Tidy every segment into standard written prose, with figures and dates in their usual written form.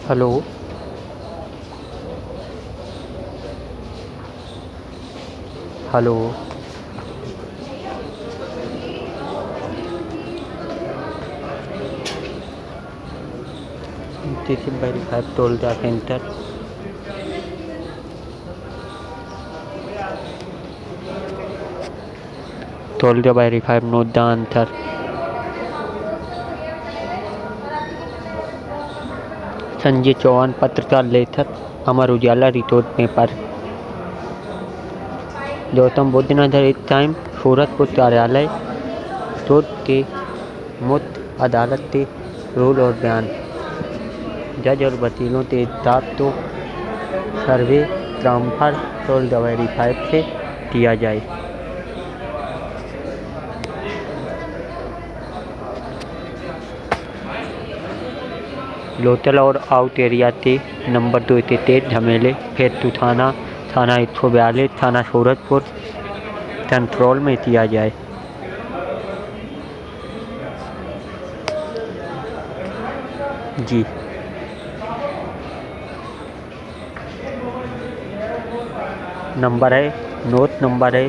Hello. Hello. This is verified told the center. Told the verified note the answer. Sanjay Chauhan पत्रकार लेखक, Amar Ujala report paper. Gautam Buddh Nagar एक time Suratpur कार्यालय road के मुख्य अदालत के रूल और बयान जज और वकीलों के हिसाब तो सर्वे ट्रांसफर टोल द वेरीफाइड से किया जाए। लोटल और आउट एरिया के नंबर 2 के तेज झमेले फिर टू थाना 142 थाना सूरतपुर कंट्रोल में किया जाए। जी नंबर है, नोट नंबर है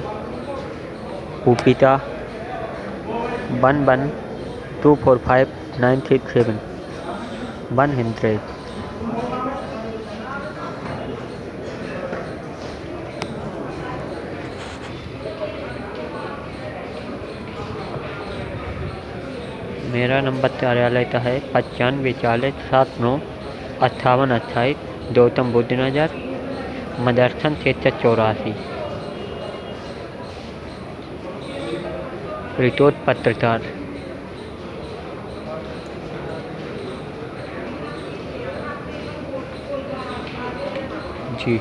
उपीता 11245967 100। मेरा नंबर कार्यालय का है 9540795828 गौतम बुद्ध नगर मदरसन क्षेत्र 84। रिपोर्ट पत्रकार। जी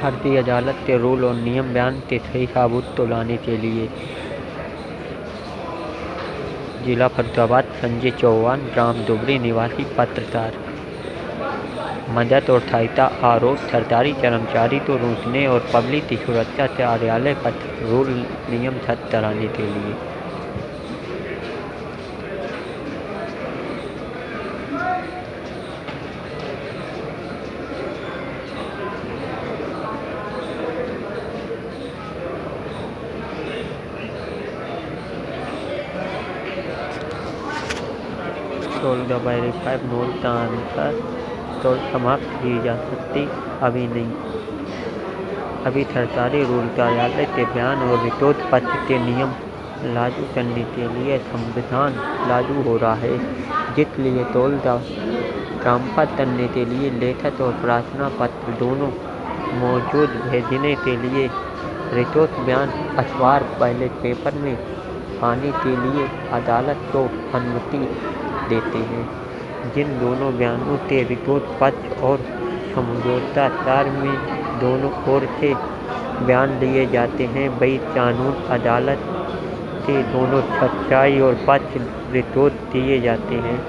भारतीय अदालत के रूल और नियम बयान के सही साबूत तो लाने के लिए जिला फरीदाबाद संजय चौहान ग्राम दुबरी निवासी पत्रकार मदद और सहायता आरोप सरकारी कर्मचारी को रोकने और पब्लिक की सुरक्षा कार्यालय पर रूल नियम सख्त कराने के लिए। टोल द वेरीफाइड नोट का आंसर तो समाप्त की जा सकती अभी नहीं। अभी सरकारी रूल कार्यालय के बयान और रिपोर्ट पत्र के नियम लागू करने के लिए संविधान लागू हो रहा है, जिसलिए टोल द ट्रांसफर करने के लिए लेखक और प्रार्थना पत्र दोनों मौजूद भेजने के लिए रिपोर्ट बयान अखबार पहले पेपर में आने के लिए अदालत को अनुमति देते हैं। जिन दोनों बयानों के रिपोर्ट पत्र और समझौता सार में दोनों ओर से बयान लिए जाते हैं, वही कानून अदालत के दोनों सच्चाई और पक्ष रिपोर्ट दिए जाते हैं।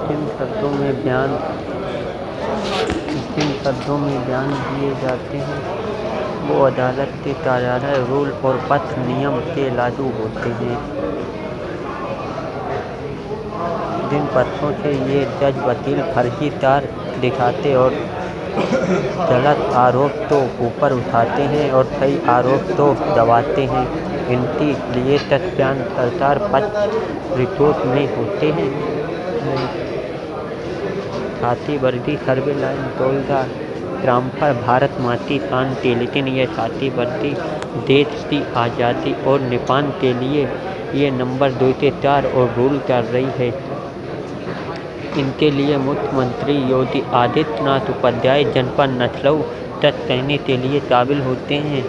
जिन शब्दों में बयान दिए जाते हैं वो अदालत के कार्यालय रूल और पत्र नियम के लागू होते हैं। जिन पत्रों से ये जज वकील फर्जी तार दिखाते और गलत आरोप तो ऊपर उठाते हैं और सही आरोप तो दबाते हैं, इनके लिए तथ्य बयान सरकार पत्र रिपोर्ट में होते हैं। साथी वर्दी सर्वे line toll the transfer Bharat माती शान के, लेकिन यह साथी वर्दी देश की आज़ादी और निपान के लिए ये नंबर 2 से 4 और रूल कर रही है। इनके लिए मुख्यमंत्री योगी आदित्यनाथ उपाध्याय जनपद नथलऊ तक कहने के लिए काबिल होते हैं,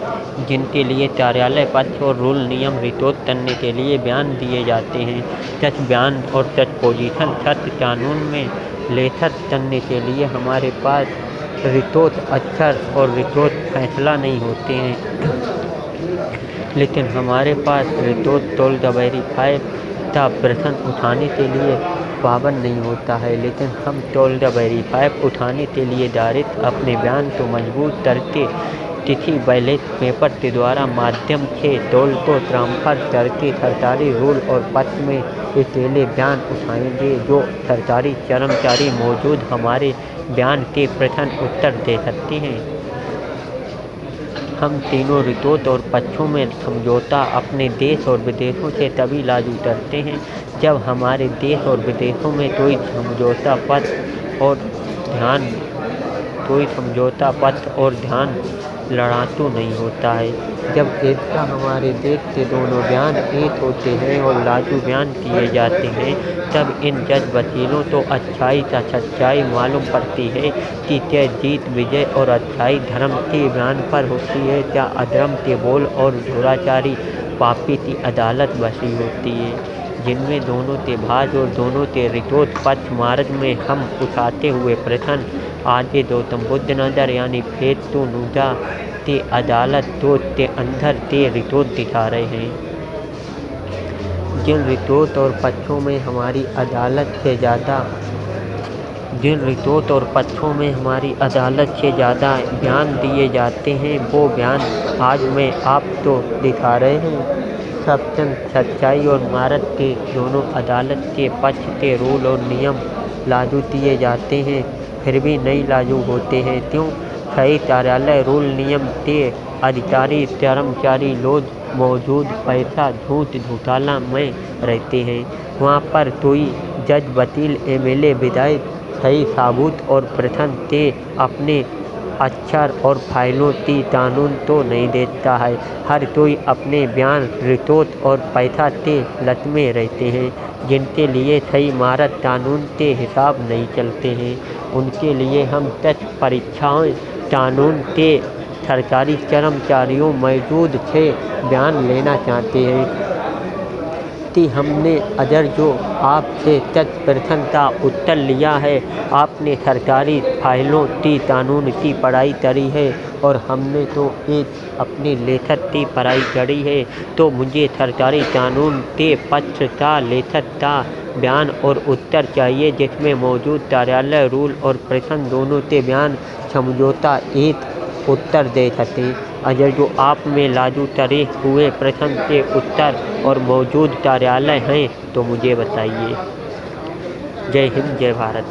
जिनके लिए कार्यालय पत्र और रूल नियम रिपोर्ट करने के लिए बयान दिए जाते हैं। सच बयान और सच पोजीशन सत्य कानून में लेखक करने के लिए हमारे पास रितोत अक्षर और रितोत फैसला नहीं होते हैं, लेकिन हमारे पास रितोत टोल द वेरीफाइड का प्रश्न उठाने के लिए पाबंद नहीं होता है, लेकिन हम टोल द वेरीफाइड उठाने के लिए डायरेक्ट अपने बयान को मजबूत करके तिथि बैलेट पेपर के द्वारा माध्यम से टोल को ट्रांसफर करके सरकारी रूल और पत्र में अकेले बयान उठाएंगे जो सरकारी कर्मचारी मौजूद हमारे बयान के प्रश्न उत्तर दे सकते हैं। हम तीनों रितोत और पक्षों में समझौता अपने देश और विदेशों से तभी लागू करते हैं जब हमारे देश और विदेशों में कोई समझौता पत्र और ध्यान लड़ाकू नहीं होता है। जब एकता हमारे देश के दोनों बयान एक होते हैं और लागू बयान किए जाते हैं, तब इन जज वकीलों को अच्छाई का सच्चाई मालूम पड़ती है कि क्या जीत विजय और अच्छाई धर्म के बयान पर होती है, क्या अधर्म के बोल और दुराचारी पापी की अदालत बसी होती है, जिनमें दोनों के भाज और दोनों के रितोत पक्ष मार्ग में हम उठाते हुए प्रश्न आगे गौतम बुद्ध नजर यानी फेत तो नूजा ते अदालत तो ते अंदर ते रितोत दिखा रहे हैं। जिन रितोत और पक्षों में हमारी अदालत से ज़्यादा बयान दिए जाते हैं वो बयान आज मैं आपको दिखा रहे हैं। सच्चाई और मार्ग के दोनों अदालत के पक्ष के रूल और नियम लागू किए जाते हैं, फिर भी नहीं लागू होते हैं। क्यों? सही कार्यालय रूल नियम के अधिकारी कर्मचारी लोग मौजूद पैसा झूठ घोटाला में रहते हैं। वहाँ पर कोई जज वकील एमएलए विधायक सही साबुत और प्रश्न के अपने अक्षर और फाइलों की कानून तो नहीं देता है। हर कोई अपने बयान रितोत और पैसा के लत में रहते हैं, जिनके लिए सही मारक कानून के हिसाब नहीं चलते हैं। उनके लिए हम टच परीक्षाएं कानून के सरकारी कर्मचारियों मौजूद से बयान लेना चाहते हैं कि हमने अगर जो आपसे टच प्रश्न का उत्तर लिया है, आपने सरकारी फाइलों की कानून की पढ़ाई करी है और हमने तो एक अपनी लेखक की पढ़ाई करी है, तो मुझे सरकारी कानून के पक्ष का लेखक का बयान और उत्तर चाहिए जिसमें मौजूद कार्यालय रूल और प्रश्न दोनों के बयान समझौता एक उत्तर दे सके। अगर जो आप में लागू करे हुए प्रश्न के उत्तर और मौजूद कार्यालय हैं तो मुझे बताइए। जय हिंद, जय भारत।